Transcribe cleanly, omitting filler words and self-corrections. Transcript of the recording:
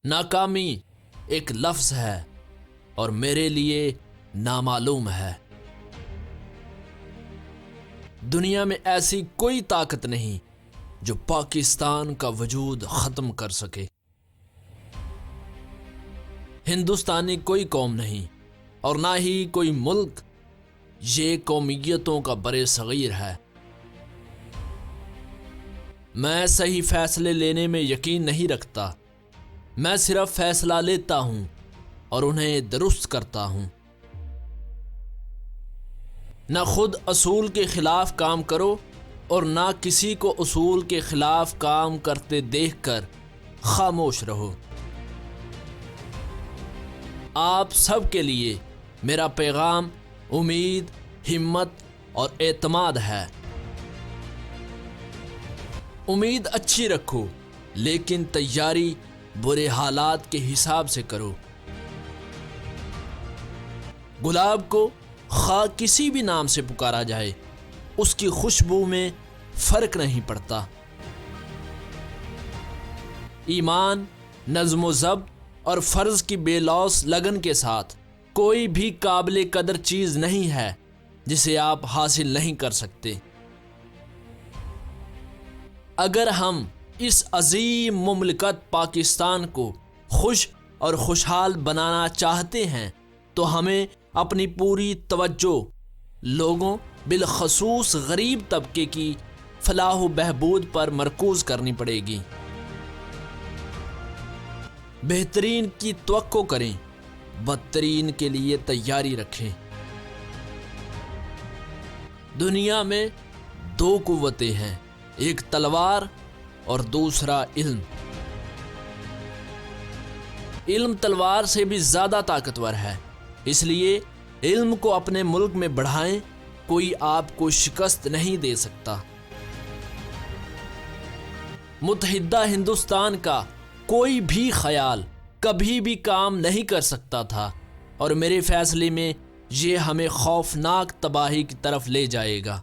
ناکامی ایک لفظ ہے اور میرے لیے نامعلوم ہے۔ دنیا میں ایسی کوئی طاقت نہیں جو پاکستان کا وجود ختم کر سکے۔ ہندوستانی کوئی قوم نہیں اور نہ ہی کوئی ملک، یہ قومیتوں کا بر صغیر ہے۔ میں صحیح فیصلے لینے میں یقین نہیں رکھتا، میں صرف فیصلہ لیتا ہوں اور انہیں درست کرتا ہوں۔ نہ خود اصول کے خلاف کام کرو اور نہ کسی کو اصول کے خلاف کام کرتے دیکھ کر خاموش رہو۔ آپ سب کے لیے میرا پیغام امید، ہمت اور اعتماد ہے۔ امید اچھی رکھو لیکن تیاری برے حالات کے حساب سے کرو۔ گلاب کو خواہ کسی بھی نام سے پکارا جائے، اس کی خوشبو میں فرق نہیں پڑتا۔ ایمان، نظم و ضبط اور فرض کی بے لوث لگن کے ساتھ کوئی بھی قابل قدر چیز نہیں ہے جسے آپ حاصل نہیں کر سکتے۔ اگر ہم اس عظیم مملکت پاکستان کو خوش اور خوشحال بنانا چاہتے ہیں تو ہمیں اپنی پوری توجہ لوگوں، بالخصوص غریب طبقے کی فلاح و بہبود پر مرکوز کرنی پڑے گی۔ بہترین کی توقع کریں، بدترین کے لیے تیاری رکھیں۔ دنیا میں دو قوتیں ہیں، ایک تلوار اور دوسرا علم۔ علم تلوار سے بھی زیادہ طاقتور ہے، اس لیے علم کو اپنے ملک میں بڑھائیں، کوئی آپ کو شکست نہیں دے سکتا۔ متحدہ ہندوستان کا کوئی بھی خیال کبھی بھی کام نہیں کر سکتا تھا اور میرے فیصلے میں یہ ہمیں خوفناک تباہی کی طرف لے جائے گا۔